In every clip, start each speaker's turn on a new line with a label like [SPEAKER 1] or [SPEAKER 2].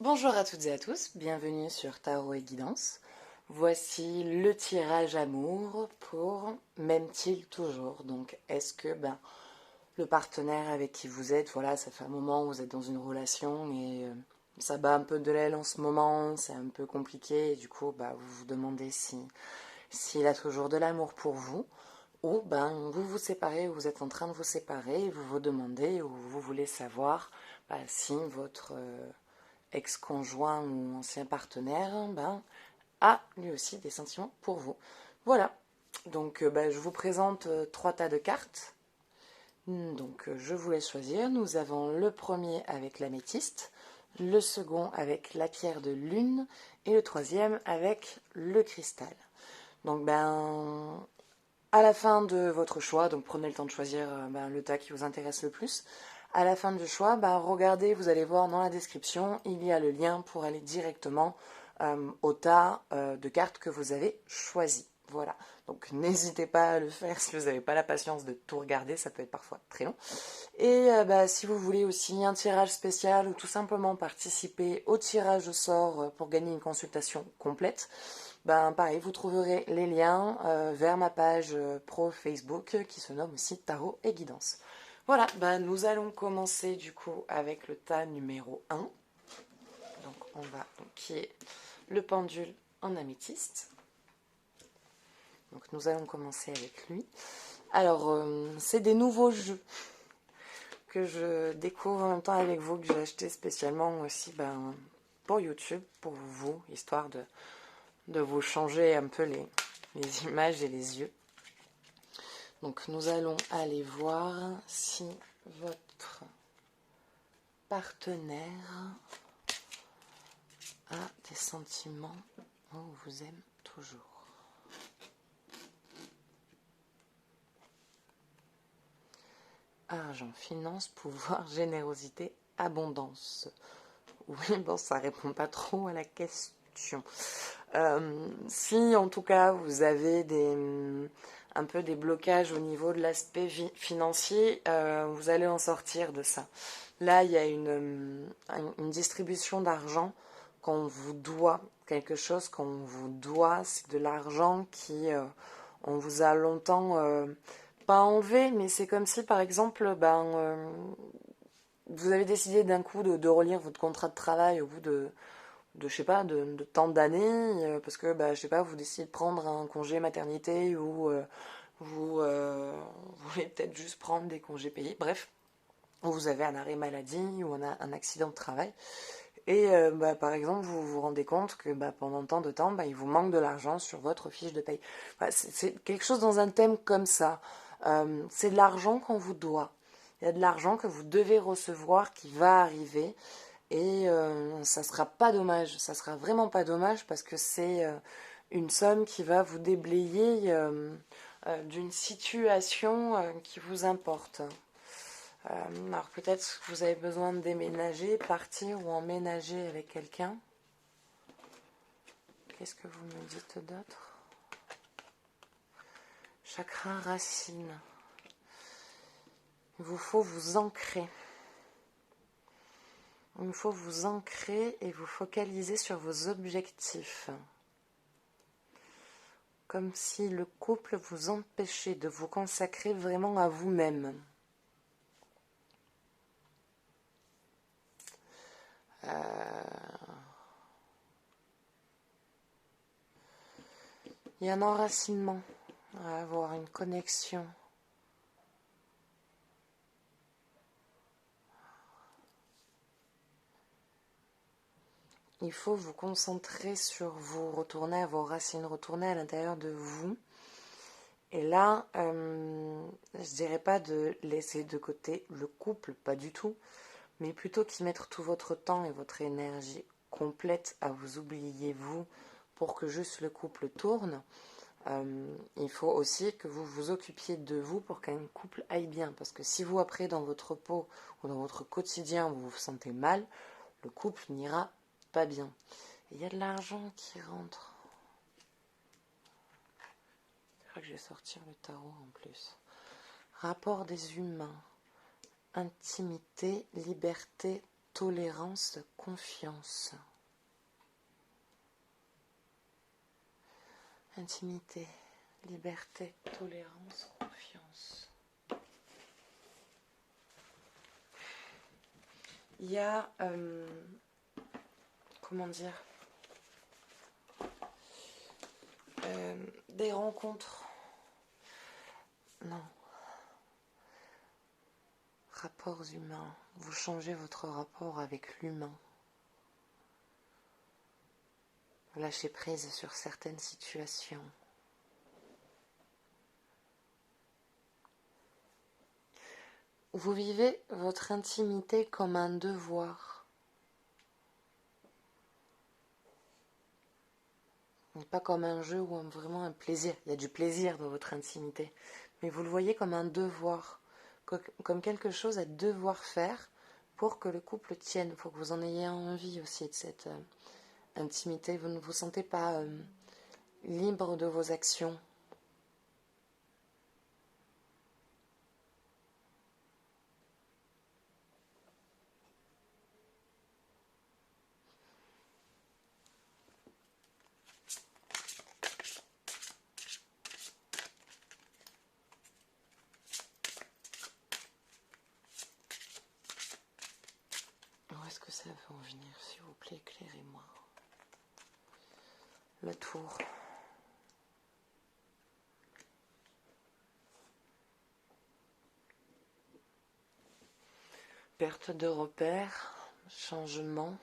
[SPEAKER 1] Bonjour à toutes et à tous, bienvenue sur Tarot et Guidance. Voici le tirage amour pour m'aime-t-il toujours? Donc est-ce que le partenaire avec qui vous êtes, voilà, ça fait un moment où vous êtes dans une relation et ça bat un peu de l'aile en ce moment, c'est un peu compliqué et du coup vous vous demandez s'il a toujours de l'amour pour vous ou vous vous séparez ou vous êtes en train de vous séparer et vous vous demandez ou vous voulez savoir si votre ex-conjoint ou ancien partenaire, a lui aussi des sentiments pour vous. Voilà, donc je vous présente trois tas de cartes. Donc je vous laisse choisir. Nous avons le premier avec l'améthyste, le second avec la pierre de lune et le troisième avec le cristal. Donc à la fin de votre choix, donc prenez le temps de choisir le tas qui vous intéresse le plus. À la fin du choix, regardez, vous allez voir dans la description, il y a le lien pour aller directement au tas de cartes que vous avez choisi. Voilà, donc n'hésitez pas à le faire si vous n'avez pas la patience de tout regarder, ça peut être parfois très long. Et si vous voulez aussi un tirage spécial ou tout simplement participer au tirage au sort pour gagner une consultation complète, pareil, vous trouverez les liens vers ma page pro Facebook qui se nomme aussi Tarot et Guidance. Voilà, nous allons commencer du coup avec le tas numéro 1. Qui est le pendule en améthyste. Donc nous allons commencer avec lui. Alors, c'est des nouveaux jeux que je découvre en même temps avec vous, que j'ai acheté spécialement aussi pour YouTube, pour vous, histoire de vous changer un peu les images et les yeux. Donc nous allons aller voir si votre partenaire a des sentiments ou vous aime toujours. Argent, finance, pouvoir, générosité, abondance. Oui, bon, ça répond pas trop à la question. Si en tout cas vous avez un peu des blocages au niveau de l'aspect financier, vous allez en sortir de ça. Là, il y a une distribution d'argent qu'on vous doit, quelque chose qu'on vous doit, c'est de l'argent qui, on vous a longtemps pas enlevé, mais c'est comme si par exemple, vous avez décidé d'un coup de relire votre contrat de travail au bout de je sais pas, de tant d'années, parce que, je sais pas, vous décidez de prendre un congé maternité ou vous voulez peut-être juste prendre des congés payés, bref, ou vous avez un arrêt maladie ou un accident de travail. Et par exemple, vous vous rendez compte que pendant tant de temps, il vous manque de l'argent sur votre fiche de paye. C'est quelque chose dans un thème comme ça. C'est de l'argent qu'on vous doit. Il y a de l'argent que vous devez recevoir qui va arriver. Et ça sera pas dommage, ça sera vraiment pas dommage parce que c'est une somme qui va vous déblayer d'une situation qui vous importe. Alors peut-être que vous avez besoin de déménager, partir ou emménager avec quelqu'un. Qu'est-ce que vous me dites d'autre? Chakra racine. Il vous faut vous ancrer. Il faut vous ancrer et vous focaliser sur vos objectifs. Comme si le couple vous empêchait de vous consacrer vraiment à vous-même. Il y a un enracinement à avoir, une connexion. Il faut vous concentrer sur vous, retourner à vos racines, retourner à l'intérieur de vous. Et là, je dirais pas de laisser de côté le couple, pas du tout, mais plutôt qu'y mettre tout votre temps et votre énergie complète à vous oublier vous pour que juste le couple tourne. Il faut aussi que vous vous occupiez de vous pour qu'un couple aille bien. Parce que si vous, après, dans votre peau ou dans votre quotidien, vous vous sentez mal, le couple n'ira pas bien. Il y a de l'argent qui rentre. Je crois que je vais sortir le tarot en plus. Rapport des humains. Intimité, liberté tolérance, confiance. Intimité, liberté, tolérance, confiance. Il y a, comment dire, des rencontres. Non. Rapports humains. Vous changez votre rapport avec l'humain. Lâchez prise sur certaines situations. Vous vivez votre intimité comme un devoir. Pas comme un jeu ou vraiment un plaisir. Il y a du plaisir dans votre intimité. Mais vous le voyez comme un devoir. Comme quelque chose à devoir faire pour que le couple tienne. Il faut que vous en ayez envie aussi de cette intimité. Vous ne vous sentez pas libre de vos actions. Où est-ce que ça veut en venir, s'il vous plaît, éclairez-moi. La tour. Perte de repères, changement.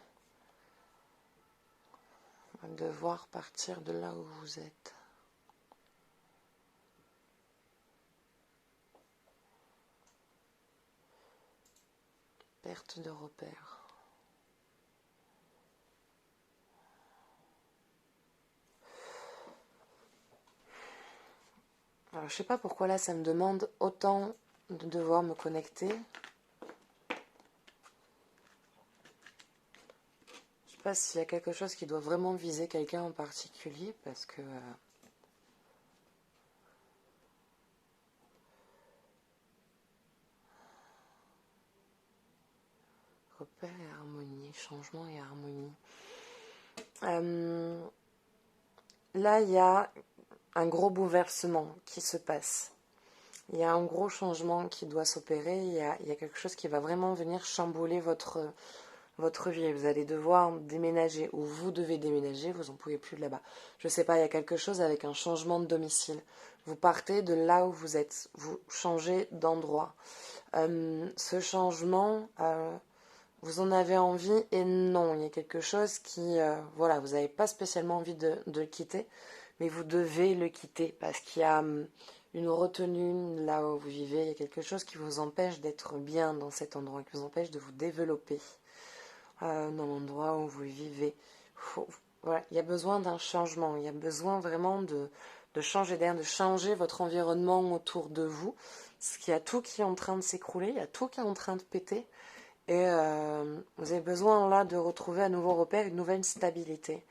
[SPEAKER 1] Devoir partir de là où vous êtes. Perte de repères. Alors, je sais pas pourquoi là ça me demande autant de devoir me connecter. Je sais pas s'il y a quelque chose qui doit vraiment viser quelqu'un en particulier parce que repères et harmonie, changement et harmonie. Là, il y a un gros bouleversement qui se passe. Il y a un gros changement qui doit s'opérer. Il y a quelque chose qui va vraiment venir chambouler votre vie. Vous allez devoir déménager ou vous devez déménager. Vous n'en pouvez plus de là-bas. Je ne sais pas, il y a quelque chose avec un changement de domicile. Vous partez de là où vous êtes. Vous changez d'endroit. Ce changement, vous en avez envie et non. Il y a quelque chose qui... voilà, vous n'avez pas spécialement envie de le quitter. Mais vous devez le quitter parce qu'il y a une retenue là où vous vivez. Il y a quelque chose qui vous empêche d'être bien dans cet endroit, qui vous empêche de vous développer dans l'endroit où vous vivez. Voilà, il y a besoin d'un changement. Il y a besoin vraiment de changer d'air, de changer votre environnement autour de vous. Parce qu'il y a tout qui est en train de s'écrouler, il y a tout qui est en train de péter. Et vous avez besoin là de retrouver un nouveau repère, une nouvelle stabilité.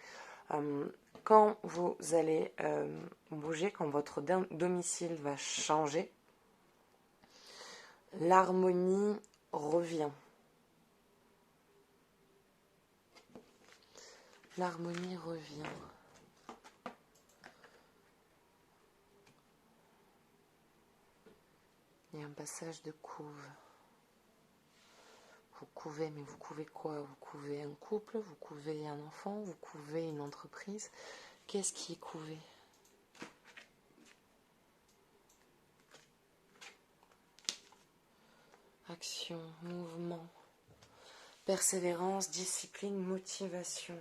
[SPEAKER 1] Quand vous allez bouger, quand votre domicile va changer, l'harmonie revient. L'harmonie revient. Il y a un passage de couve. Vous couvez, mais vous couvez quoi? Vous couvez un couple, vous couvez un enfant, vous couvez une entreprise. Qu'est-ce qui est couvé? Action, mouvement, persévérance, discipline, motivation.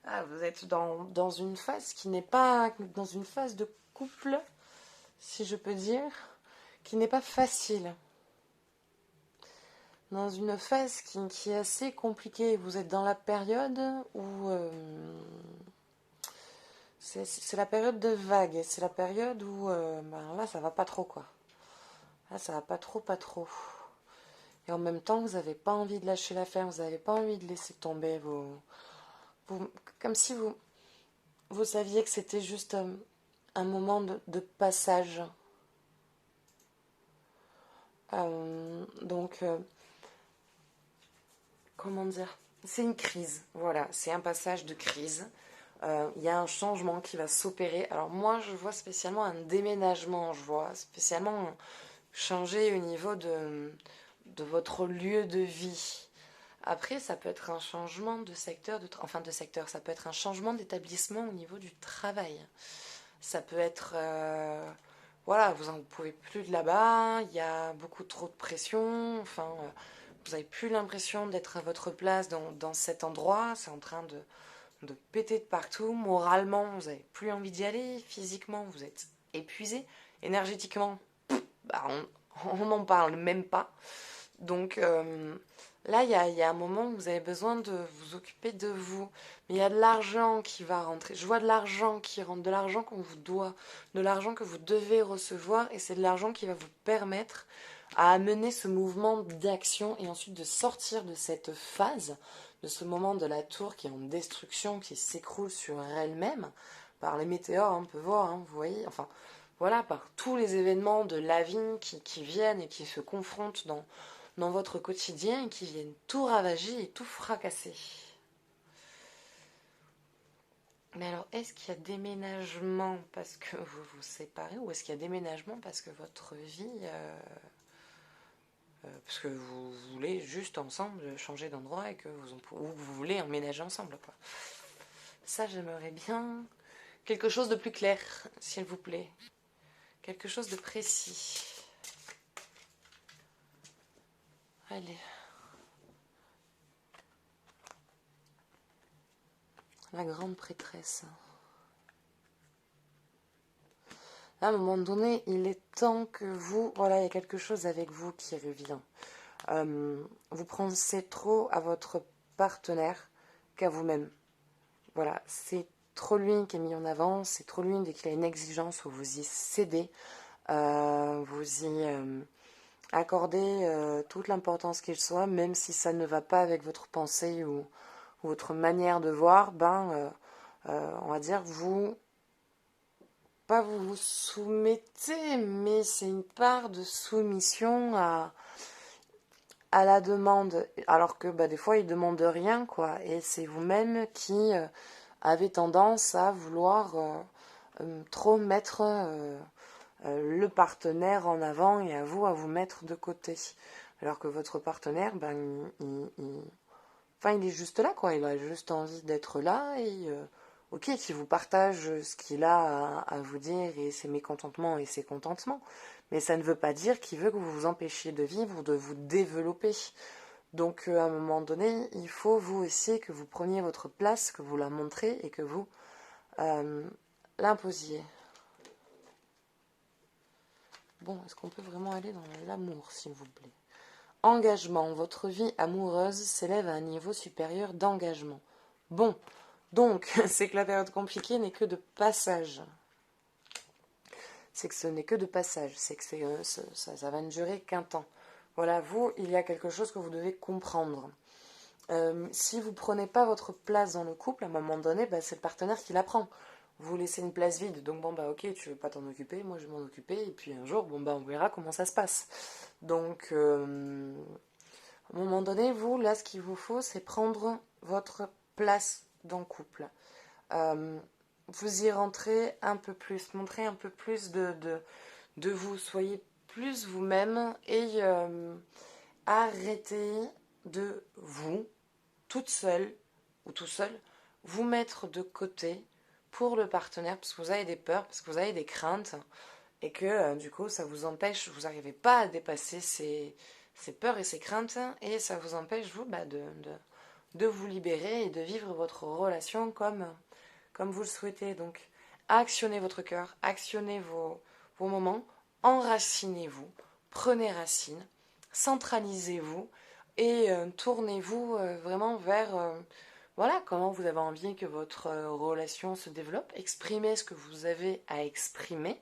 [SPEAKER 1] Ah, vous êtes dans une phase qui n'est pas... dans une phase de couple, si je peux dire, qui n'est pas facile. Dans une phase qui est assez compliquée. Vous êtes dans la période où... c'est la période de vague. C'est la période où... ben là, ça va pas trop, quoi. Là, ça va pas trop. Et en même temps, vous n'avez pas envie de lâcher l'affaire. Vous n'avez pas envie de laisser tomber comme si vous saviez que c'était juste un moment de passage. Donc... comment dire, c'est une crise, voilà, c'est un passage de crise. Il y a un changement qui va s'opérer. Alors moi, je vois spécialement un déménagement, je vois spécialement changer au niveau de votre lieu de vie. Après, ça peut être un changement de secteur, ça peut être un changement d'établissement au niveau du travail. Ça peut être, voilà, vous n'en pouvez plus de là-bas, il y a beaucoup trop de pression, vous n'avez plus l'impression d'être à votre place dans cet endroit, c'est en train de péter de partout, moralement, vous n'avez plus envie d'y aller, physiquement, vous êtes épuisé, énergétiquement, bah, on n'en parle même pas. Donc là, il y a un moment où vous avez besoin de vous occuper de vous. Mais il y a de l'argent qui va rentrer. Je vois de l'argent qui rentre, de l'argent qu'on vous doit, de l'argent que vous devez recevoir. Et c'est de l'argent qui va vous permettre à amener ce mouvement d'action et ensuite de sortir de cette phase, de ce moment de la tour qui est en destruction, qui s'écroule sur elle-même, par les météores, on peut voir, hein, vous voyez, enfin voilà, par tous les événements de la vie qui viennent et qui se confrontent dans votre quotidien et qui viennent tout ravager et tout fracasser. Mais alors, est-ce qu'il y a déménagement parce que vous vous séparez ou est-ce qu'il y a déménagement parce que votre vie, parce que vous voulez juste ensemble changer d'endroit et que vous voulez emménager ensemble, quoi. Ça, j'aimerais bien quelque chose de plus clair, s'il vous plaît. Quelque chose de précis. Allez. La grande prêtresse. À un moment donné, il est temps que vous... Voilà, il y a quelque chose avec vous qui revient. Vous pensez trop à votre partenaire qu'à vous-même. Voilà, c'est trop lui qui est mis en avant, c'est trop lui dès qu'il a une exigence où vous y cédez, vous y accordez toute l'importance qu'il soit, même si ça ne va pas avec votre pensée ou votre manière de voir, on va dire, pas vous vous soumettez, mais c'est une part de soumission à la demande, alors que des fois ils demandent rien, quoi, et c'est vous-même qui avez tendance à vouloir trop mettre le partenaire en avant et à vous mettre de côté, alors que votre partenaire, il est juste là, quoi, il a juste envie d'être là et ok, qui vous partage ce qu'il a à vous dire et ses mécontentements et ses contentements, mais ça ne veut pas dire qu'il veut que vous vous empêchiez de vivre ou de vous développer. Donc à un moment donné, il faut vous aussi que vous preniez votre place, que vous la montrez et que vous l'imposiez. Bon, est-ce qu'on peut vraiment aller dans l'amour, s'il vous plaît? Engagement. Votre vie amoureuse s'élève à un niveau supérieur d'engagement. Bon, donc, c'est que la période compliquée n'est que de passage. C'est que ce n'est que de passage. C'est que ça va ne durer qu'un temps. Voilà, vous, il y a quelque chose que vous devez comprendre. Si vous ne prenez pas votre place dans le couple, à un moment donné, c'est le partenaire qui la prend. Vous laissez une place vide, donc ok, tu veux pas t'en occuper, moi je vais m'en occuper, et puis un jour, on verra comment ça se passe. Donc, à un moment donné, vous, là, ce qu'il vous faut, c'est prendre votre place dans le couple. Vous y rentrez un peu plus, montrez un peu plus de vous, soyez plus vous-même et arrêtez de vous, toute seule ou tout seul, vous mettre de côté pour le partenaire parce que vous avez des peurs, parce que vous avez des craintes et que du coup ça vous empêche, vous n'arrivez pas à dépasser ces peurs et ces craintes et ça vous empêche vous de vous libérer et de vivre votre relation comme vous le souhaitez. Donc actionnez votre cœur, actionnez vos moments, enracinez-vous, prenez racine, centralisez-vous et tournez-vous vraiment vers voilà comment vous avez envie que votre relation se développe, exprimez ce que vous avez à exprimer.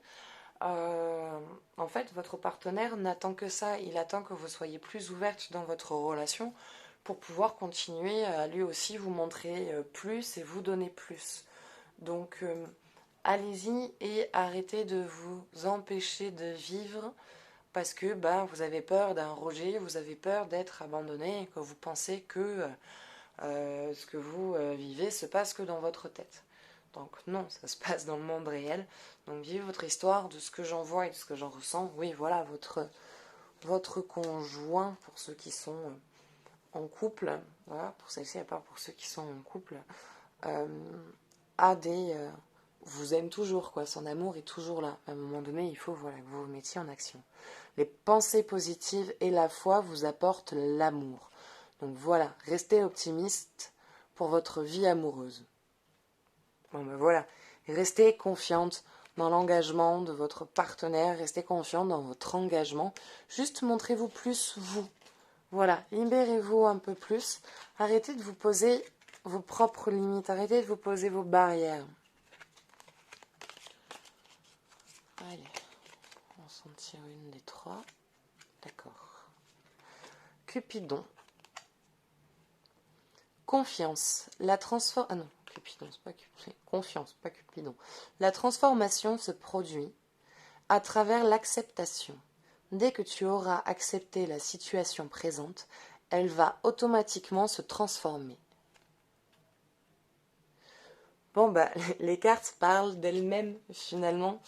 [SPEAKER 1] En fait, votre partenaire n'attend que ça, il attend que vous soyez plus ouverte dans votre relation pour pouvoir continuer à lui aussi vous montrer plus et vous donner plus. Donc, allez-y et arrêtez de vous empêcher de vivre parce que ben, vous avez peur d'un rejet, vous avez peur d'être abandonné et que vous pensez que ce que vous vivez se passe que dans votre tête. Donc non, ça se passe dans le monde réel. Donc vivez votre histoire de ce que j'en vois et de ce que j'en ressens. Oui, voilà, votre conjoint, pour ceux qui sont en couple, voilà, pour celle-ci, à part pour ceux qui sont en couple, a des... vous aime toujours, quoi. Son amour est toujours là. À un moment donné, il faut voilà, que vous vous mettiez en action. Les pensées positives et la foi vous apportent l'amour. Donc voilà, restez optimiste pour votre vie amoureuse. Bon ben voilà, restez confiante dans l'engagement de votre partenaire, restez confiante dans votre engagement. Juste montrez-vous plus vous. Voilà, libérez-vous un peu plus. Arrêtez de vous poser vos propres limites, arrêtez de vous poser vos barrières. Allez, on s'en tire une des trois. D'accord. Cupidon. Confiance. La transformation. Ah non, Cupidon, c'est pas Cupidon. Confiance, pas Cupidon. La transformation se produit à travers l'acceptation. Dès que tu auras accepté la situation présente, elle va automatiquement se transformer. Bon, bah, les cartes parlent d'elles-mêmes, finalement.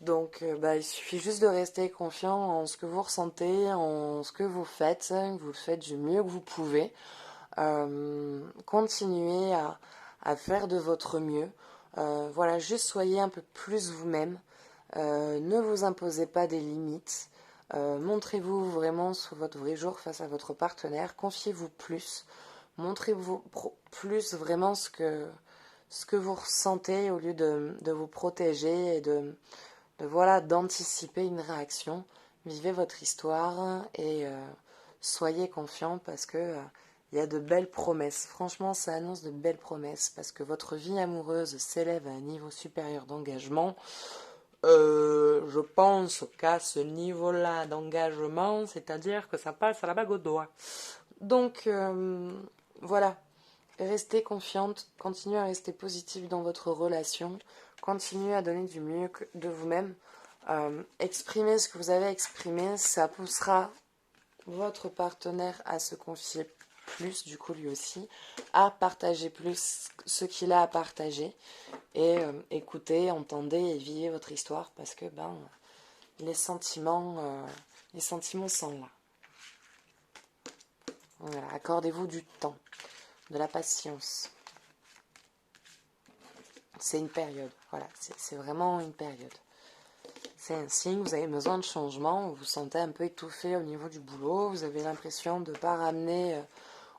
[SPEAKER 1] Donc, il suffit juste de rester confiant en ce que vous ressentez, en ce que vous faites. Vous le faites du mieux que vous pouvez. Continuez à faire de votre mieux. Voilà, juste soyez un peu plus vous-même. Ne vous imposez pas des limites. Montrez-vous vraiment sous votre vrai jour face à votre partenaire. Confiez-vous plus. Montrez-vous plus vraiment ce que vous ressentez au lieu de vous protéger et voilà, d'anticiper une réaction. Vivez votre histoire et soyez confiants parce que il y a de belles promesses. Franchement, ça annonce de belles promesses parce que votre vie amoureuse s'élève à un niveau supérieur d'engagement. Je pense qu'à ce niveau-là d'engagement, c'est-à-dire que ça passe à la bague au doigt. Donc, voilà. Restez confiante, continuez à rester positive dans votre relation, continuez à donner du mieux de vous-même. Exprimez ce que vous avez exprimé, ça poussera votre partenaire à se confier plus, du coup lui aussi, à partager plus ce qu'il a à partager. Et écoutez, entendez et vivez votre histoire parce que les sentiments sont là. Voilà, accordez-vous du temps, de la patience. C'est une période, voilà, c'est vraiment une période. C'est un signe, vous avez besoin de changement, vous vous sentez un peu étouffé au niveau du boulot, vous avez l'impression de ne pas ramener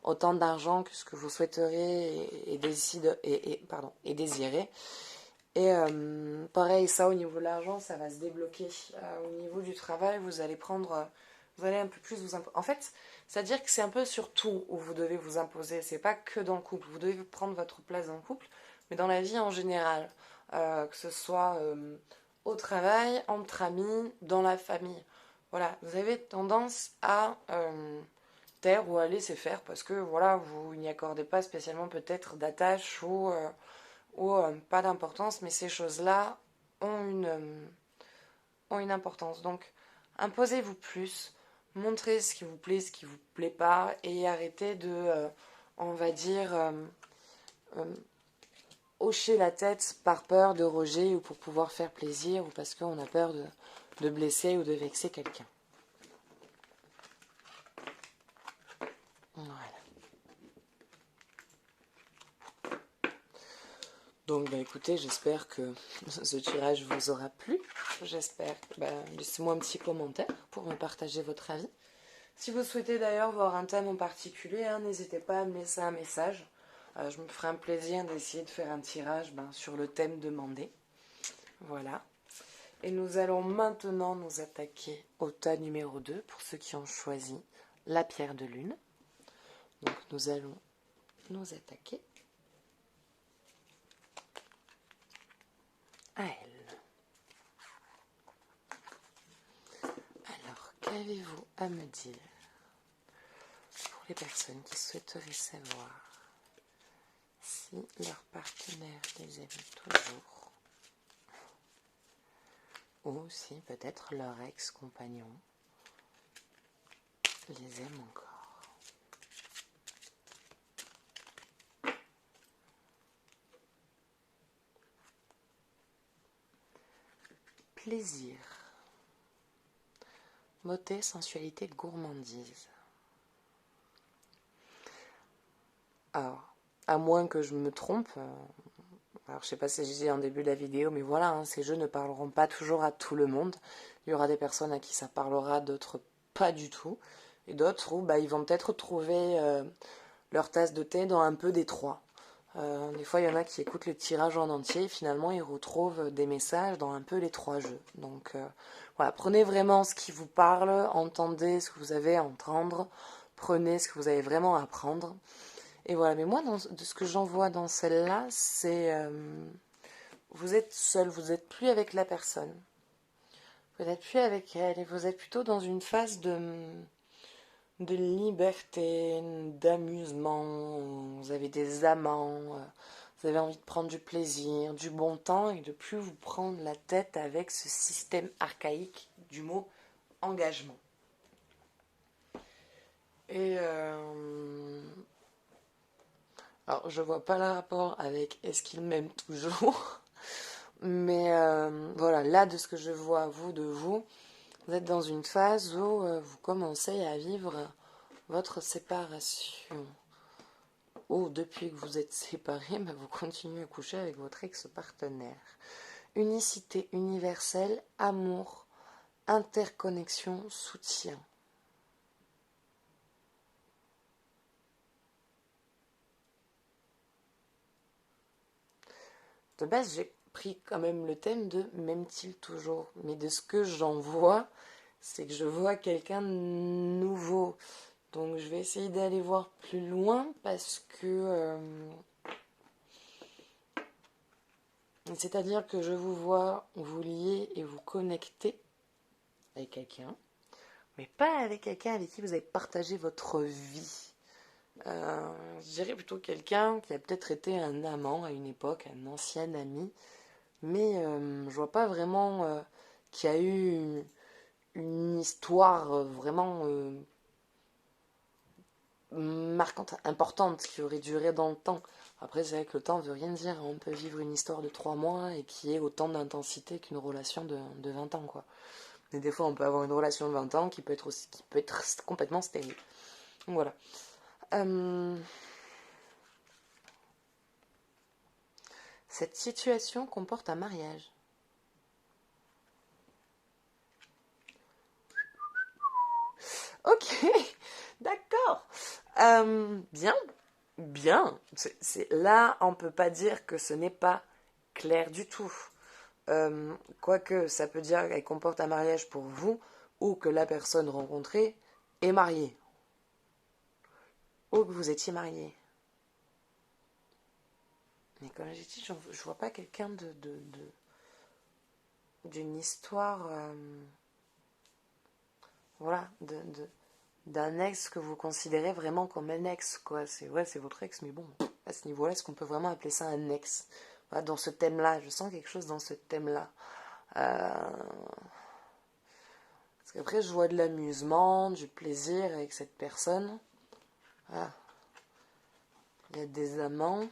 [SPEAKER 1] autant d'argent que ce que vous souhaiteriez et désirer. Et pareil, ça au niveau de l'argent, ça va se débloquer. Au niveau du travail, vous allez un peu plus vous imposer. En fait, c'est-à-dire que c'est un peu sur tout où vous devez vous imposer. C'est pas que dans le couple. Vous devez prendre votre place dans le couple, mais dans la vie en général. Que ce soit au travail, entre amis, dans la famille. Voilà, vous avez tendance à taire ou à laisser faire parce que voilà, vous n'y accordez pas spécialement peut-être d'attache ou pas d'importance, mais ces choses-là ont une importance. Donc, imposez-vous plus, montrez ce qui vous plaît, ce qui vous plaît pas, et arrêtez de, on va dire, hocher la tête par peur de rejet ou pour pouvoir faire plaisir ou parce qu'on a peur de blesser ou de vexer quelqu'un. Voilà. Donc écoutez, j'espère que ce tirage vous aura plu. J'espère. Laissez-moi un petit commentaire pour me partager votre avis. Si vous souhaitez d'ailleurs voir un thème en particulier, n'hésitez pas à me laisser un message. Je me ferai un plaisir d'essayer de faire un tirage sur le thème demandé. Voilà. Et nous allons maintenant nous attaquer au tas numéro 2 pour ceux qui ont choisi la pierre de lune. Donc nous allons nous attaquer à elle. Alors, qu'avez-vous à me dire pour les personnes qui souhaiteraient savoir si leur partenaire les aime toujours ou si peut-être leur ex-compagnon les aime encore. Plaisir. Beauté, sensualité, gourmandise. Alors, à moins que je me trompe, alors je sais pas si j'ai dit en début de la vidéo, mais voilà, hein, ces jeux ne parleront pas toujours à tout le monde. Il y aura des personnes à qui ça parlera, d'autres pas du tout. Et d'autres où ils vont peut-être trouver leur tasse de thé dans un peu des trois. Des fois, il y en a qui écoutent le tirage en entier et finalement, ils retrouvent des messages dans un peu les trois jeux. Donc, voilà, prenez vraiment ce qui vous parle, entendez ce que vous avez à entendre, prenez ce que vous avez vraiment à apprendre. Et voilà, mais moi, de ce que j'en vois dans celle-là, c'est... vous êtes seul, vous n'êtes plus avec la personne. Vous n'êtes plus avec elle et vous êtes plutôt dans une phase de liberté, d'amusement, vous avez des amants, vous avez envie de prendre du plaisir, du bon temps et de plus vous prendre la tête avec ce système archaïque du mot engagement. Et alors je vois pas le rapport avec est-ce qu'il m'aime toujours, mais voilà, là de ce que je vois vous de vous, vous êtes dans une phase où vous commencez à vivre votre séparation. Ou depuis que vous êtes séparés, vous continuez à coucher avec votre ex-partenaire. Unicité universelle, amour, interconnexion, soutien. De base, j'ai pris quand même le thème de m'aime-t-il toujours. Mais de ce que j'en vois, c'est que je vois quelqu'un de nouveau. Donc je vais essayer d'aller voir plus loin parce que... c'est-à-dire que je vous vois vous lier et vous connecter avec quelqu'un, mais pas avec quelqu'un avec qui vous avez partagé votre vie. Je dirais plutôt quelqu'un qui a peut-être été un amant à une époque, un ancien ami, mais je vois pas vraiment qu'il y a eu une histoire vraiment marquante, importante, qui aurait duré dans le temps. Après, c'est vrai que le temps veut rien dire. On peut vivre une histoire de 3 mois et qui ait autant d'intensité qu'une relation de 20 ans, quoi. Et des fois, on peut avoir une relation de 20 ans qui peut être, aussi, qui peut être complètement stérile. Donc voilà. Cette situation comporte un mariage. Ok, d'accord. Bien, bien. Là, on ne peut pas dire que ce n'est pas clair du tout. Quoique, ça peut dire qu'elle comporte un mariage pour vous, ou que la personne rencontrée est mariée, ou que vous étiez marié. Mais comme j'ai dit, je vois pas quelqu'un d'une histoire, voilà, d'un ex que vous considérez vraiment comme un ex, quoi. C'est votre ex, mais bon, à ce niveau-là, est-ce qu'on peut vraiment appeler ça un ex? Voilà, dans ce thème-là, je sens quelque chose dans ce thème-là. Parce qu'après, je vois de l'amusement, du plaisir avec cette personne. Voilà. Il y a des amants.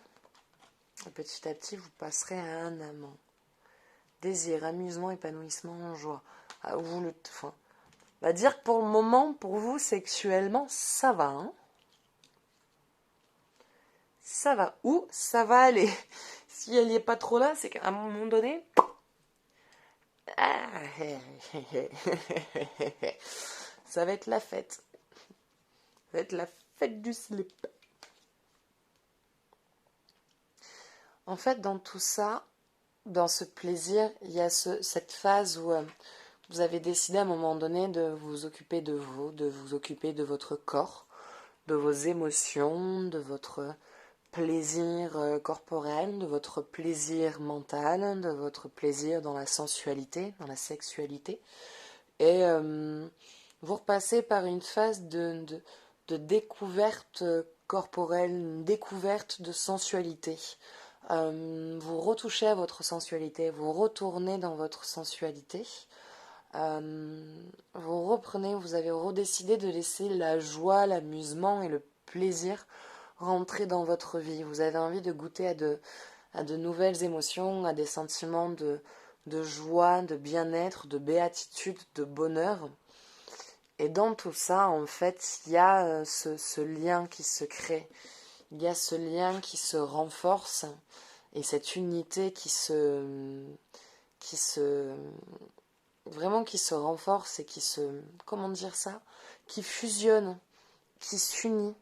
[SPEAKER 1] Et petit à petit, vous passerez à un amant. Désir, amusement, épanouissement, joie. Ah, enfin, on va dire que pour le moment, pour vous, sexuellement, ça va. Hein, ça va. Ou ça va aller. Si elle n'y est pas trop là, c'est qu'à un moment donné... ça va être la fête. Ça va être la fête du slip. En fait, dans tout ça, dans ce plaisir, il y a cette phase où vous avez décidé à un moment donné de vous occuper de vous, de vous occuper de votre corps, de vos émotions, de votre plaisir corporel, de votre plaisir mental, de votre plaisir dans la sensualité, dans la sexualité. Et vous repassez par une phase de découverte corporelle, une découverte de sensualité. Vous retouchez à votre sensualité, vous retournez dans votre sensualité. Vous reprenez, vous avez redécidé de laisser la joie, l'amusement et le plaisir rentrer dans votre vie. Vous avez envie de goûter à de nouvelles émotions, à des sentiments de joie, de bien-être, de béatitude, de bonheur. Et dans tout ça, en fait, il y a ce lien qui se crée. Il y a ce lien qui se renforce et cette unité qui se, vraiment qui se renforce et qui se, comment dire ça, qui fusionne, qui s'unit.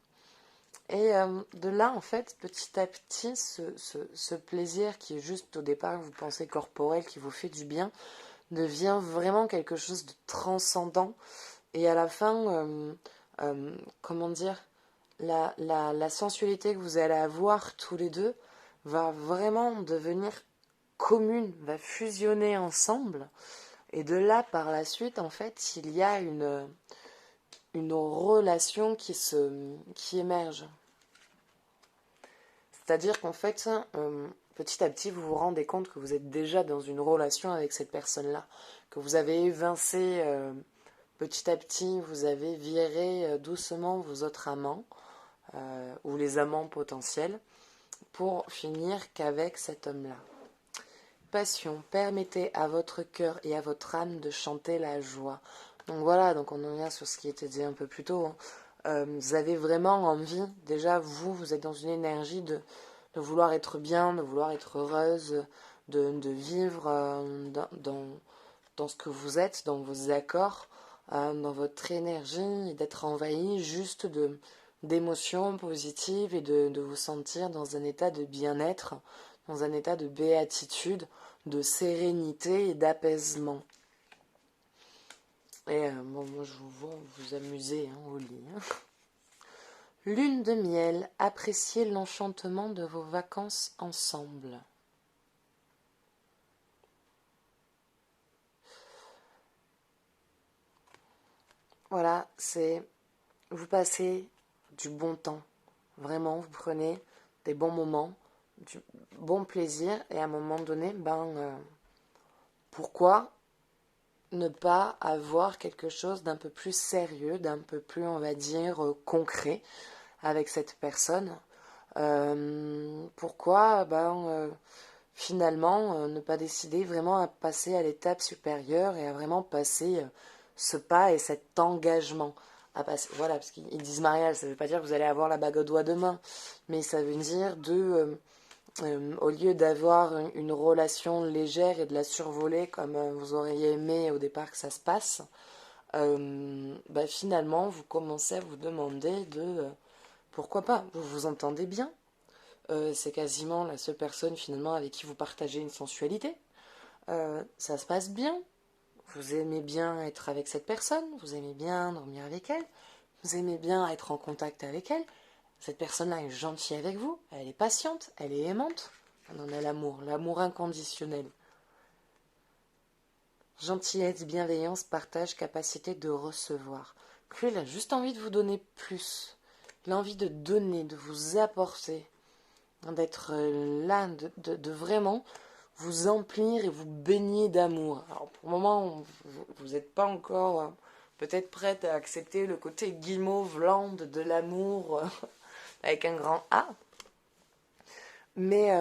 [SPEAKER 1] Et de là, en fait, petit à petit, ce plaisir qui est juste au départ, vous pensez corporel, qui vous fait du bien, devient vraiment quelque chose de transcendant. Et à la fin, comment dire, la sensualité que vous allez avoir tous les deux va vraiment devenir commune, va fusionner ensemble. Et de là, par la suite, en fait, il y a une relation qui émerge. C'est-à-dire qu'en fait, petit à petit, vous vous rendez compte que vous êtes déjà dans une relation avec cette personne-là, que vous avez évincé petit à petit, vous avez viré doucement vos autres amants, ou les amants potentiels, pour finir qu'avec cet homme-là. Passion, permettez à votre cœur et à votre âme de chanter la joie. Donc voilà, donc on en vient sur ce qui était dit un peu plus tôt. Vous avez vraiment envie, déjà vous êtes dans une énergie de vouloir être bien, de vouloir être heureuse, de vivre dans ce que vous êtes, dans vos accords, dans votre énergie, et d'être envahi juste d'émotions positives et de vous sentir dans un état de bien-être, dans un état de béatitude, de sérénité et d'apaisement. Et bon, moi je vous vois vous amuser au lit. Lune de miel, appréciez l'enchantement de vos vacances ensemble. Voilà, c'est vous passez du bon temps. Vraiment, vous prenez des bons moments, du bon plaisir, et à un moment donné, pourquoi ne pas avoir quelque chose d'un peu plus sérieux, d'un peu plus, on va dire, concret avec cette personne. Pourquoi finalement ne pas décider vraiment à passer à l'étape supérieure et à vraiment passer ce pas et cet engagement à passer, voilà, parce qu'ils disent mariage, ça ne veut pas dire que vous allez avoir la bague au doigt demain, mais ça veut dire au lieu d'avoir une relation légère et de la survoler comme vous auriez aimé au départ que ça se passe, finalement vous commencez à vous demander pourquoi pas, vous vous entendez bien, c'est quasiment la seule personne finalement avec qui vous partagez une sensualité, ça se passe bien, vous aimez bien être avec cette personne, vous aimez bien dormir avec elle, vous aimez bien être en contact avec elle, cette personne-là est gentille avec vous, elle est patiente, elle est aimante, on en a l'amour inconditionnel. Gentillesse, bienveillance, partage, capacité de recevoir. Lui, il a juste envie de vous donner plus. Il a envie de donner, de vous apporter, d'être là, de vraiment vous emplir et vous baigner d'amour. Alors pour le moment, vous n'êtes pas encore peut-être prête à accepter le côté guimauve lande de l'amour avec un grand A. Mais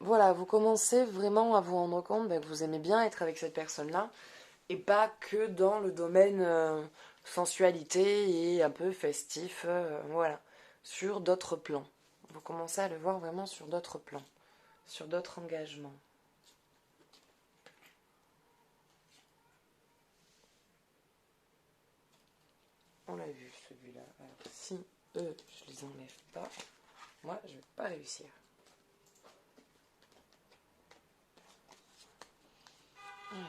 [SPEAKER 1] voilà, vous commencez vraiment à vous rendre compte que vous aimez bien être avec cette personne-là et pas que dans le domaine sensualité et un peu festif, voilà, sur d'autres plans. Vous commencez à le voir vraiment sur d'autres plans, sur d'autres engagements. On l'a vu celui-là. Alors si eux, je les enlève pas, moi je vais pas réussir. Alors.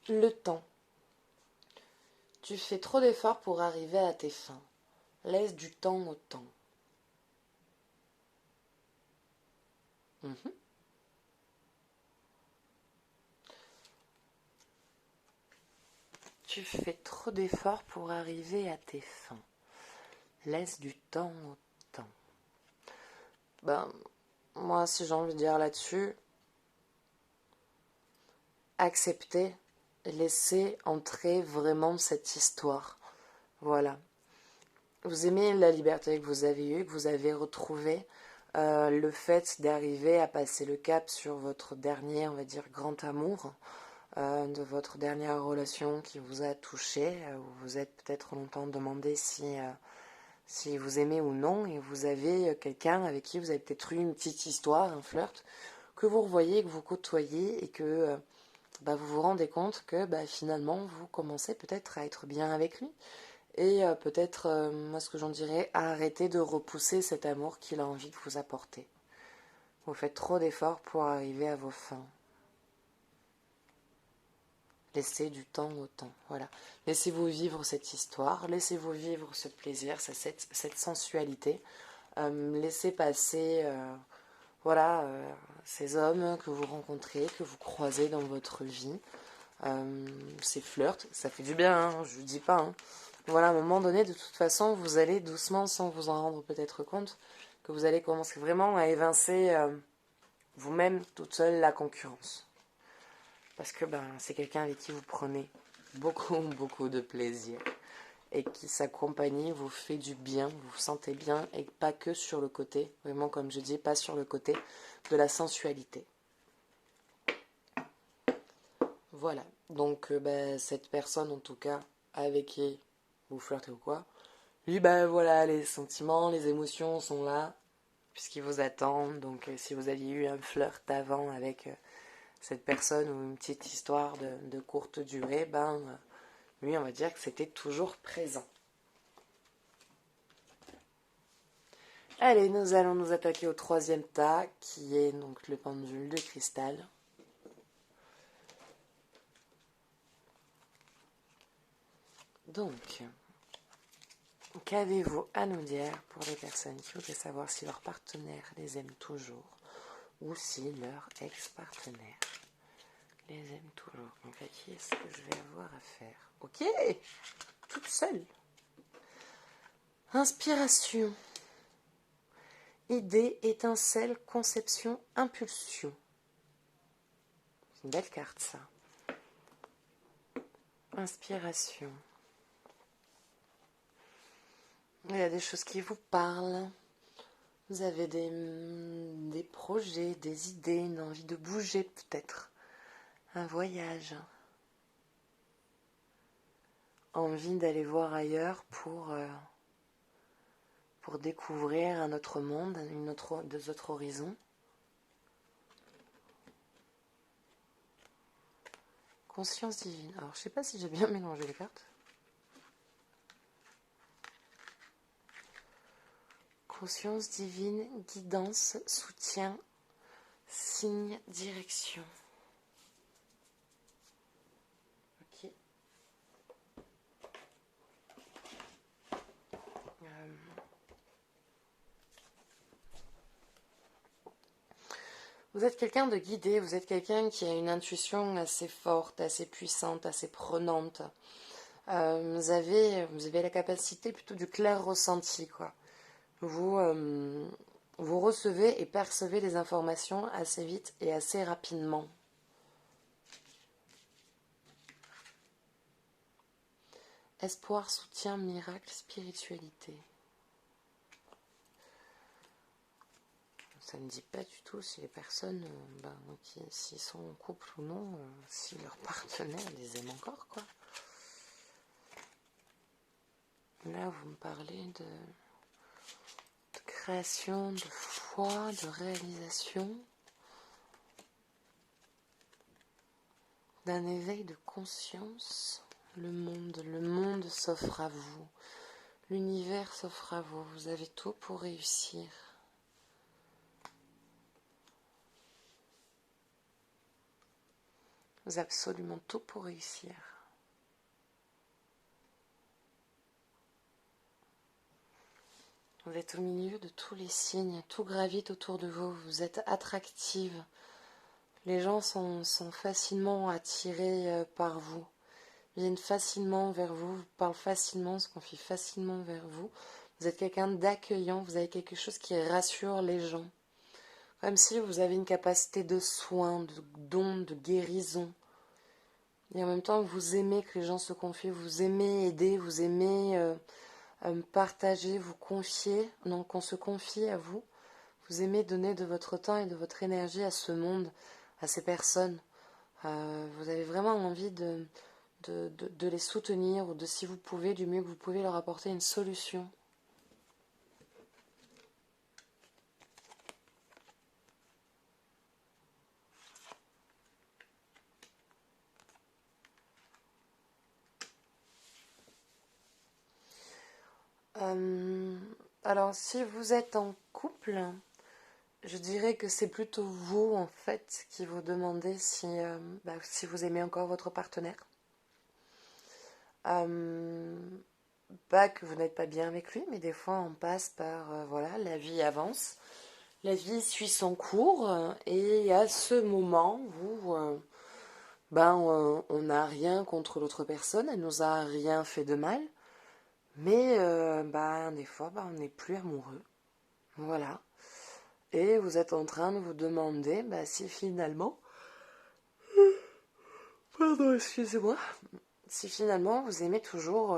[SPEAKER 1] Le temps. Tu fais trop d'efforts pour arriver à tes fins. Laisse du temps au temps. Mhm. Tu fais trop d'efforts pour arriver à tes fins. Laisse du temps au temps. ben, moi, si j'ai envie de dire là-dessus, acceptez, laissez entrer vraiment cette histoire. Voilà. Vous aimez la liberté que vous avez eue, que vous avez retrouvée, le fait d'arriver à passer le cap sur votre dernier, on va dire, grand amour, de votre dernière relation qui vous a touché, où vous êtes peut-être longtemps demandé si vous aimez ou non, et vous avez quelqu'un avec qui vous avez peut-être eu une petite histoire, un flirt, que vous revoyez, que vous côtoyez, et que vous vous rendez compte que finalement vous commencez peut-être à être bien avec lui. Et peut-être, moi ce que j'en dirais, à arrêter de repousser cet amour qu'il a envie de vous apporter. Vous faites trop d'efforts pour arriver à vos fins. Laissez du temps au temps. Voilà. Laissez-vous vivre cette histoire, laissez-vous vivre ce plaisir, cette sensualité. Laissez passer ces hommes que vous rencontrez, que vous croisez dans votre vie. Ces flirts, ça fait du bien, hein, je ne dis pas. Hein. Voilà, à un moment donné, de toute façon, vous allez doucement, sans vous en rendre peut-être compte, que vous allez commencer vraiment à évincer vous-même toute seule la concurrence. Parce que c'est quelqu'un avec qui vous prenez beaucoup, beaucoup de plaisir. Et qui s'accompagne, vous fait du bien, vous vous sentez bien, et pas que sur le côté, vraiment comme je dis, pas sur le côté de la sensualité. Voilà, donc cette personne en tout cas, avec qui vous flirtez ou quoi, lui voilà, les sentiments, les émotions sont là, puisqu'ils vous attendent, donc si vous aviez eu un flirt avant avec cette personne ou une petite histoire de courte durée, lui on va dire que c'était toujours présent. Allez, nous allons nous attaquer au troisième tas, qui est donc le pendule de cristal. Donc, qu'avez-vous à nous dire pour les personnes qui voudraient savoir si leur partenaire les aime toujours ou si leur ex-partenaire les aime toujours? Donc, à qui est-ce que je vais avoir affaire? Ok, toute seule. Inspiration. Idée, étincelle, conception, impulsion. C'est une belle carte, ça. Inspiration. Il y a des choses qui vous parlent. Vous avez des projets, des idées, une envie de bouger peut-être. Un voyage. Envie d'aller voir ailleurs pour découvrir un autre monde, des autres horizons. Conscience divine. Alors, je ne sais pas si j'ai bien mélangé les cartes. Conscience divine, guidance, soutien, signe, direction. Ok. Vous êtes quelqu'un de guidé, vous êtes quelqu'un qui a une intuition assez forte, assez puissante, assez prenante. Vous avez la capacité plutôt du clair ressenti, quoi. Vous recevez et percevez les informations assez vite et assez rapidement. Espoir, soutien, miracle, spiritualité. Ça ne dit pas du tout si les personnes, s'ils sont en couple ou non, si leur partenaire les aime encore, quoi. Là, vous me parlez de création, de foi, de réalisation, d'un éveil de conscience. Le monde s'offre à vous. L'univers s'offre à vous. Vous avez tout pour réussir. Vous avez absolument tout pour réussir. Vous êtes au milieu de tous les signes, tout gravite autour de vous, vous êtes attractive. Les gens sont facilement attirés par vous, viennent facilement vers vous, parlent facilement, se confient facilement vers vous, Vous êtes quelqu'un d'accueillant, vous avez quelque chose qui rassure les gens. Comme si vous avez une capacité de soin, de don, de guérison. Et en même temps, vous aimez que les gens se confient, vous aimez aider, vous aimez partager, vous confier, donc qu'on se confie à vous. Vous aimez donner de votre temps et de votre énergie à ce monde, à ces personnes. Vous avez vraiment envie de les soutenir ou de, si vous pouvez, du mieux que vous pouvez leur apporter une solution. Alors, si vous êtes en couple, je dirais que c'est plutôt vous, en fait, qui vous demandez si vous aimez encore votre partenaire. Pas que vous n'êtes pas bien avec lui, mais des fois on passe par, voilà, la vie avance. La vie suit son cours et à ce moment où on n'a rien contre l'autre personne, elle nous a rien fait de mal, mais des fois on n'est plus amoureux. Voilà. Et vous êtes en train de vous demander si finalement, pardon, excusez-moi, si finalement vous aimez toujours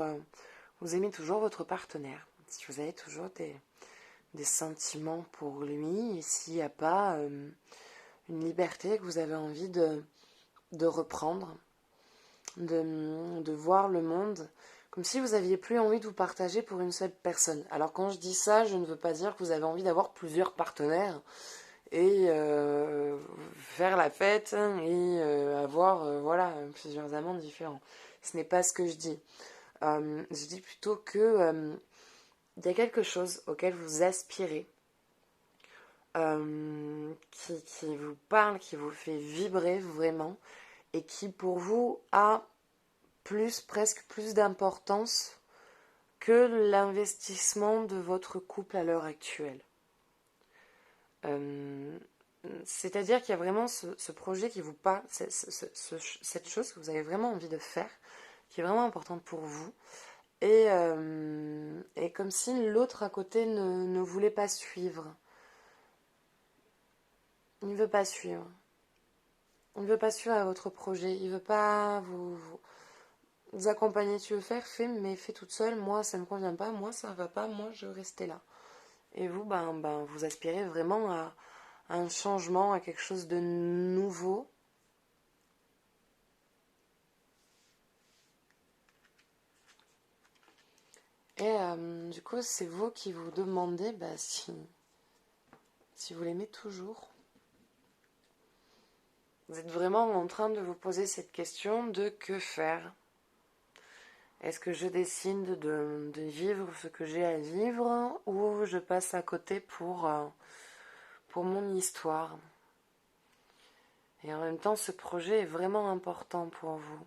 [SPEAKER 1] votre partenaire, si vous avez toujours des sentiments pour lui, et s'il n'y a pas une liberté que vous avez envie de reprendre, de voir le monde comme si vous aviez plus envie de vous partager pour une seule personne. Alors quand je dis ça, je ne veux pas dire que vous avez envie d'avoir plusieurs partenaires et faire la fête et avoir plusieurs amants différents. Ce n'est pas ce que je dis. Je dis plutôt que il y a quelque chose auquel vous aspirez, qui vous parle, qui vous fait vibrer vraiment, et qui pour vous a presque plus d'importance que l'investissement de votre couple à l'heure actuelle. C'est-à-dire qu'il y a vraiment ce projet qui vous parle, cette chose que vous avez vraiment envie de faire, qui est vraiment importante pour vous, et comme si l'autre à côté ne voulait pas suivre. Il ne veut pas suivre. Il ne veut pas suivre à votre projet. Il ne veut pas vous accompagner. Tu veux faire, fais, mais fais toute seule. Moi, ça ne me convient pas. Moi, ça ne va pas. Moi, je veux rester là. Et vous, vous aspirez vraiment à un changement, à quelque chose de nouveau. Et du coup, c'est vous qui vous demandez si vous l'aimez toujours. Vous êtes vraiment en train de vous poser cette question de que faire. Est-ce que je décide de vivre ce que j'ai à vivre ou je passe à côté pour mon histoire? Et en même temps, ce projet est vraiment important pour vous.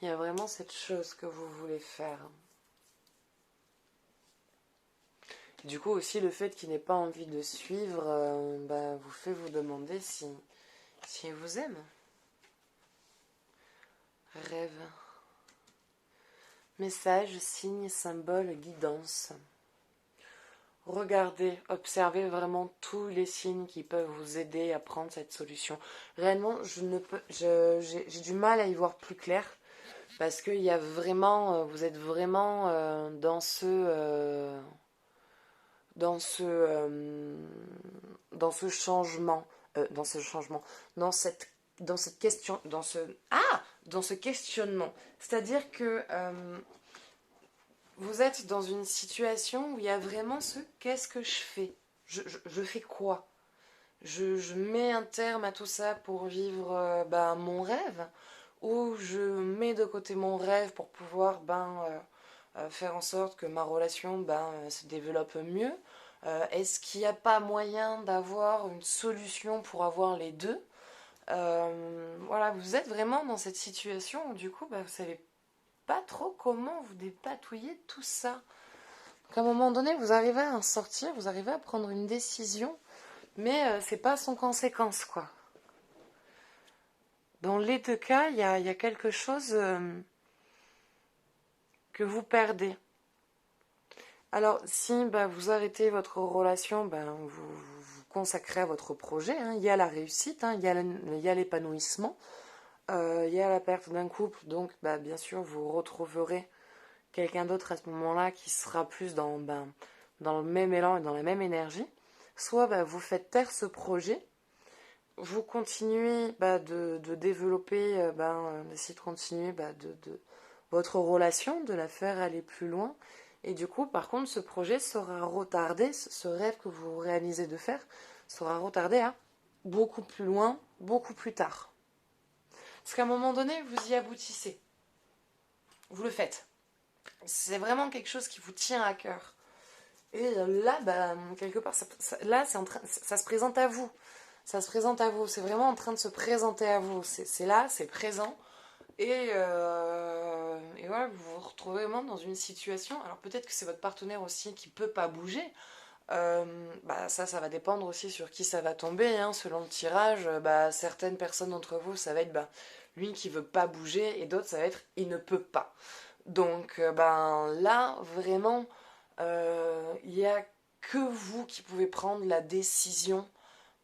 [SPEAKER 1] Il y a vraiment cette chose que vous voulez faire. Du coup, aussi, le fait qu'il n'ait pas envie de suivre vous fait vous demander si il vous aime. Rêve. Message, signe, symbole, guidance. Regardez, observez vraiment tous les signes qui peuvent vous aider à prendre cette solution. Réellement, j'ai du mal à y voir plus clair parce qu'il y a vraiment, vous êtes vraiment dans ce changement, dans cette question, dans ce questionnement. C'est-à-dire que vous êtes dans une situation où il y a vraiment qu'est-ce que je fais? Je fais quoi? Je mets un terme à tout ça pour vivre mon rêve, ou je mets de côté mon rêve pour pouvoir faire en sorte que ma relation se développe mieux. Est-ce qu'il n'y a pas moyen d'avoir une solution pour avoir les deux? Voilà, vous êtes vraiment dans cette situation où du coup vous savez pas trop comment vous dépatouiller de tout ça. Donc, à un moment donné, vous arrivez à en sortir, vous arrivez à prendre une décision, mais c'est pas sans conséquence, quoi. Dans les deux cas, il y a quelque chose que vous perdez. Alors, si vous arrêtez votre relation, vous vous consacrez à votre projet, hein. Il y a la réussite, hein, il y a l'épanouissement, il y a la perte d'un couple, donc bien sûr, vous retrouverez quelqu'un d'autre à ce moment-là qui sera plus dans le même élan et dans la même énergie. Soit vous faites taire ce projet, vous continuez de développer, d'essayer de continuer de votre relation, de la faire aller plus loin. Et du coup, par contre, ce projet sera retardé, ce rêve que vous réalisez de faire sera retardé à beaucoup plus loin, beaucoup plus tard. Parce qu'à un moment donné, vous y aboutissez. Vous le faites. C'est vraiment quelque chose qui vous tient à cœur. Et là, quelque part, là, ça se présente à vous. Ça se présente à vous. C'est vraiment en train de se présenter à vous. C'est là, c'est présent. Et voilà, vous vous retrouvez vraiment dans une situation. Alors peut-être que c'est votre partenaire aussi qui ne peut pas bouger. Ça va dépendre aussi sur qui ça va tomber. Hein. Selon le tirage, certaines personnes d'entre vous, ça va être lui qui ne veut pas bouger. Et d'autres, ça va être il ne peut pas. Donc là, vraiment, il n'y a que vous qui pouvez prendre la décision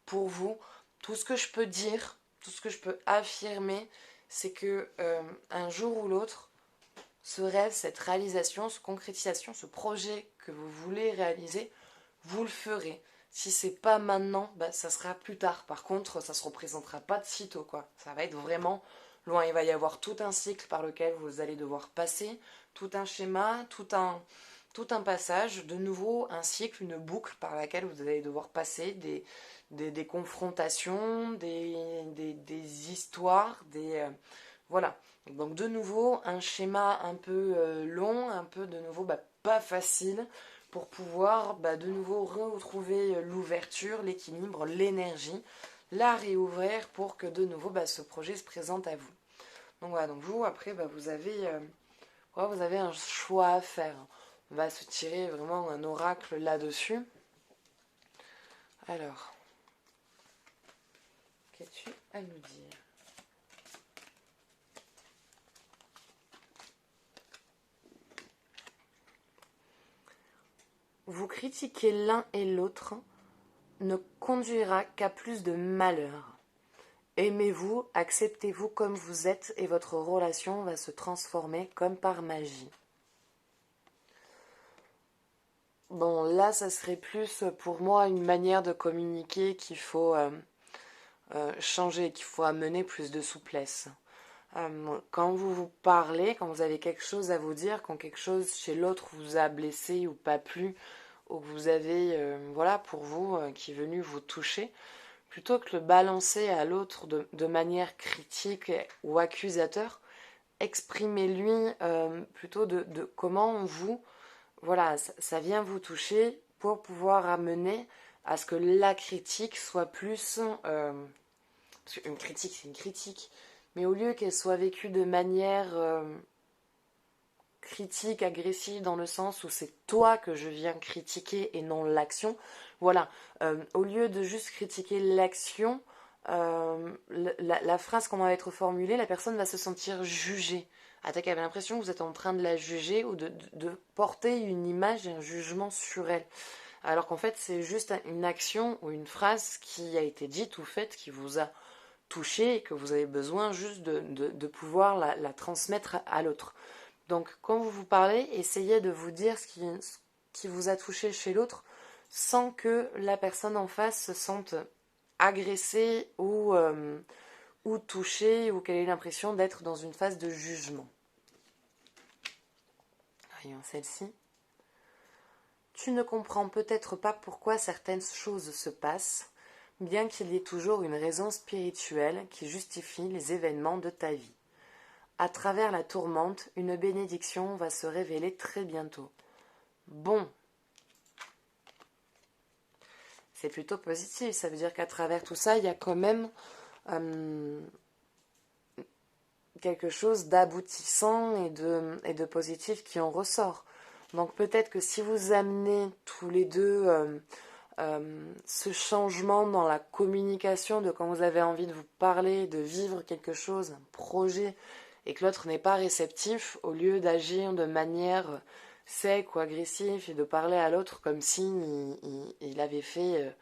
[SPEAKER 1] pour vous. Tout ce que je peux dire, tout ce que je peux affirmer, c'est que un jour ou l'autre, ce rêve, cette réalisation, cette concrétisation, ce projet que vous voulez réaliser, vous le ferez. Si c'est pas maintenant, ça sera plus tard. Par contre, ça se représentera pas de sitôt, quoi. Ça va être vraiment loin. Il va y avoir tout un cycle par lequel vous allez devoir passer, tout un schéma, tout un passage, de nouveau un cycle, une boucle par laquelle vous allez devoir passer des confrontations, des histoires, voilà. Donc de nouveau un schéma un peu long, un peu de nouveau pas facile pour pouvoir de nouveau retrouver l'ouverture, l'équilibre, l'énergie, la réouvrir pour que de nouveau ce projet se présente à vous. Donc voilà, donc vous après vous avez un choix à faire. On va se tirer vraiment un oracle là-dessus. Alors, qu'as-tu à nous dire? Vous critiquer l'un et l'autre ne conduira qu'à plus de malheur. Aimez-vous, acceptez-vous comme vous êtes et votre relation va se transformer comme par magie. Bon, là, ça serait plus pour moi une manière de communiquer qu'il faut changer, qu'il faut amener plus de souplesse. Quand vous vous parlez, quand vous avez quelque chose à vous dire, quand quelque chose chez l'autre vous a blessé ou pas plu, ou que vous avez, pour vous, qui est venu vous toucher, plutôt que le balancer à l'autre de manière critique ou accusateur, exprimez-lui plutôt de comment vous, ça vient vous toucher pour pouvoir amener à ce que la critique soit plus... parce qu'une critique, c'est une critique. Mais au lieu qu'elle soit vécue de manière critique, agressive, dans le sens où c'est toi que je viens critiquer et non l'action, voilà. Au lieu de juste critiquer l'action, la phrase qu'on va être formulée, la personne va se sentir jugée. Attaque avait l'impression que vous êtes en train de la juger ou de porter une image et un jugement sur elle. Alors qu'en fait, c'est juste une action ou une phrase qui a été dite ou faite qui vous a touché et que vous avez besoin juste de pouvoir la transmettre à l'autre. Donc quand vous vous parlez, essayez de vous dire ce qui vous a touché chez l'autre sans que la personne en face se sente agressée ou touchée ou qu'elle ait l'impression d'être dans une phase de jugement. Voyons celle-ci. Tu ne comprends peut-être pas pourquoi certaines choses se passent, bien qu'il y ait toujours une raison spirituelle qui justifie les événements de ta vie. À travers la tourmente, une bénédiction va se révéler très bientôt. Bon, c'est plutôt positif, ça veut dire qu'à travers tout ça, il y a quand même quelque chose d'aboutissant et de positif qui en ressort. Donc peut-être que si vous amenez tous les deux ce changement dans la communication de quand vous avez envie de vous parler, de vivre quelque chose, un projet, et que l'autre n'est pas réceptif, au lieu d'agir de manière sec ou agressif et de parler à l'autre comme si il avait fait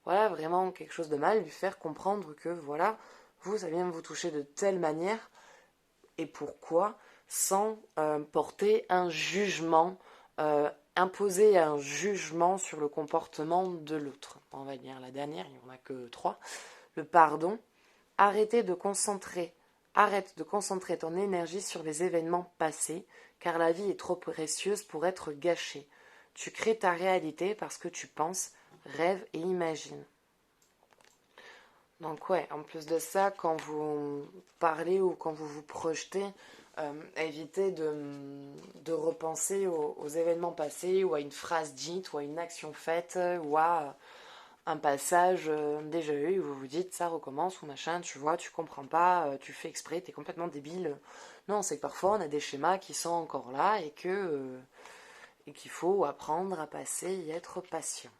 [SPEAKER 1] voilà, vraiment quelque chose de mal, lui faire comprendre que voilà, vous, ça vient vous toucher de telle manière et pourquoi, sans porter un jugement, imposer un jugement sur le comportement de l'autre. On va dire la dernière, il n'y en a que 3. Le pardon. Arrête de concentrer ton énergie sur les événements passés, car la vie est trop précieuse pour être gâchée. Tu crées ta réalité parce que tu penses, rêves et imagines. Donc ouais, en plus de ça, quand vous parlez ou quand vous vous projetez, évitez de repenser aux événements passés ou à une phrase dite ou à une action faite ou à un passage déjà eu où vous vous dites ça recommence ou machin, tu vois, tu comprends pas, tu fais exprès, t'es complètement débile. Non, c'est que parfois on a des schémas qui sont encore là et qu'il faut apprendre à passer et être patient.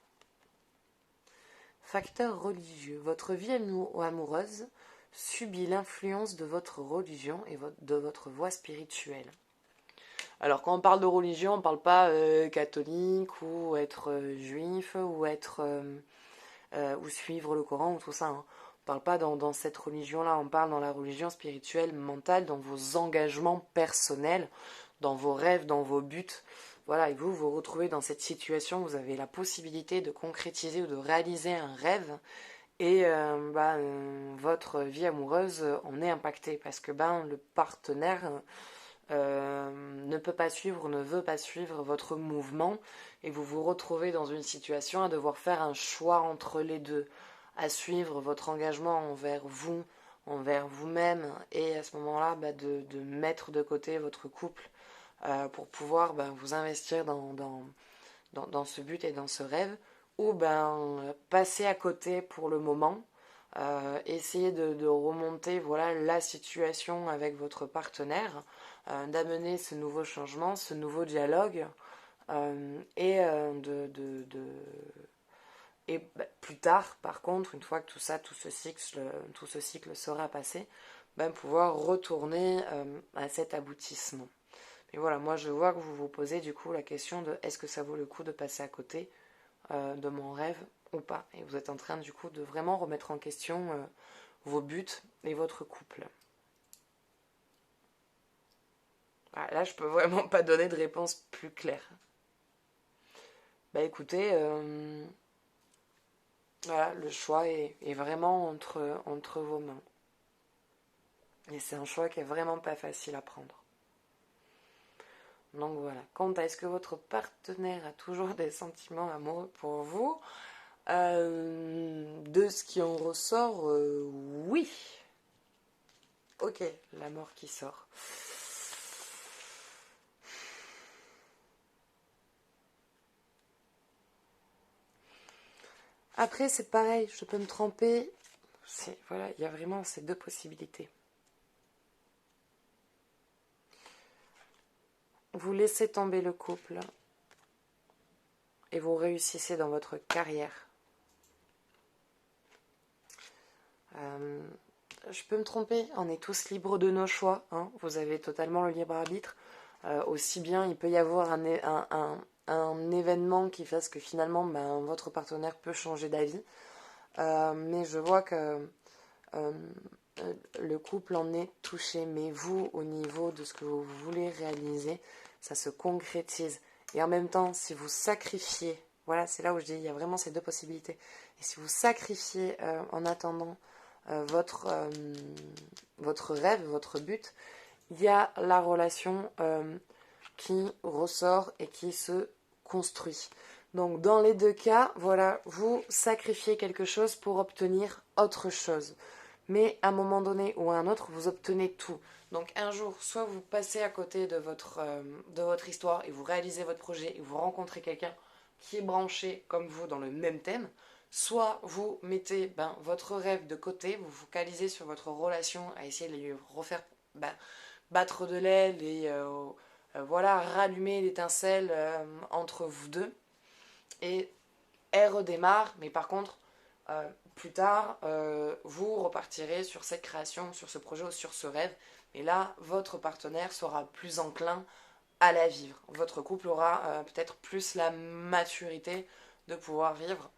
[SPEAKER 1] Facteur religieux. Votre vie amoureuse subit l'influence de votre religion et de votre voie spirituelle. Alors quand on parle de religion, on ne parle pas catholique ou être juif ou être ou suivre le Coran ou tout ça. Hein. On ne parle pas dans cette religion-là, on parle dans la religion spirituelle, mentale, dans vos engagements personnels, dans vos rêves, dans vos buts. Voilà, et vous vous retrouvez dans cette situation, vous avez la possibilité de concrétiser ou de réaliser un rêve et votre vie amoureuse en est impactée parce que le partenaire ne peut pas suivre, ne veut pas suivre votre mouvement et vous vous retrouvez dans une situation à devoir faire un choix entre les deux, à suivre votre engagement envers vous, envers vous-même et à ce moment-là de mettre de côté votre couple pour pouvoir vous investir dans ce but et dans ce rêve ou passer à côté pour le moment. Essayer de remonter voilà, la situation avec votre partenaire, d'amener ce nouveau changement, ce nouveau dialogue, et plus tard, par contre, une fois que tout ce cycle sera passé, pouvoir retourner à cet aboutissement. Mais voilà, moi je vois que vous vous posez du coup la question de est-ce que ça vaut le coup de passer à côté de mon rêve ou pas. Et vous êtes en train du coup de vraiment remettre en question vos buts et votre couple. Voilà, là, je peux vraiment pas donner de réponse plus claire. Écoutez, voilà, le choix est vraiment entre vos mains. Et c'est un choix qui est vraiment pas facile à prendre. Donc voilà. Quant à est-ce que votre partenaire a toujours des sentiments amoureux pour vous, de ce qui en ressort, oui. Ok, la mort qui sort. Après, c'est pareil, je peux me tromper. Voilà, il y a vraiment ces deux possibilités. Vous laissez tomber le couple et vous réussissez dans votre carrière. Je peux me tromper, on est tous libres de nos choix. Hein. Vous avez totalement le libre arbitre. Aussi bien, il peut y avoir un événement qui fasse que finalement, votre partenaire peut changer d'avis. Mais je vois que le couple en est touché. Mais vous, au niveau de ce que vous voulez réaliser, ça se concrétise. Et en même temps, si vous sacrifiez, voilà, c'est là où je dis, il y a vraiment ces deux possibilités. Et si vous sacrifiez en attendant votre rêve, votre but, il y a la relation qui ressort et qui se construit. Donc dans les deux cas, voilà, vous sacrifiez quelque chose pour obtenir autre chose. Mais à un moment donné ou à un autre, vous obtenez tout. Donc un jour, soit vous passez à côté de votre histoire et vous réalisez votre projet et vous rencontrez quelqu'un qui est branché comme vous dans le même thème, soit vous mettez votre rêve de côté, vous focalisez sur votre relation à essayer de lui refaire battre de l'aile et voilà, rallumer l'étincelle entre vous deux. Et elle redémarre, mais par contre, plus tard, vous repartirez sur cette création, sur ce projet ou sur ce rêve. Et là, votre partenaire sera plus enclin à la vivre. Votre couple aura peut-être plus la maturité de pouvoir vivre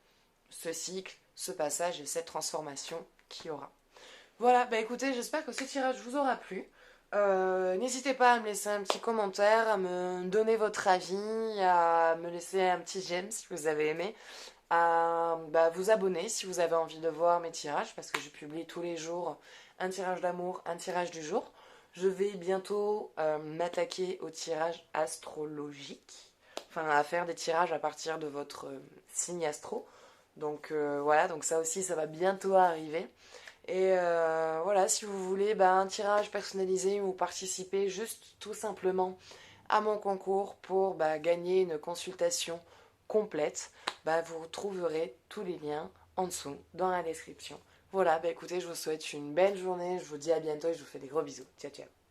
[SPEAKER 1] ce cycle, ce passage et cette transformation qu'il y aura. Voilà, bah écoutez, j'espère que ce tirage vous aura plu. N'hésitez pas à me laisser un petit commentaire, à me donner votre avis, à me laisser un petit j'aime si vous avez aimé, à vous abonner si vous avez envie de voir mes tirages, parce que je publie tous les jours un tirage d'amour, un tirage du jour. Je vais bientôt m'attaquer au tirage astrologique, enfin à faire des tirages à partir de votre signe astro. Donc voilà, donc ça aussi, ça va bientôt arriver. Et voilà, si vous voulez un tirage personnalisé ou participer juste tout simplement à mon concours pour gagner une consultation complète, vous trouverez tous les liens en dessous dans la description. Voilà, écoutez, je vous souhaite une belle journée, je vous dis à bientôt et je vous fais des gros bisous. Ciao, ciao.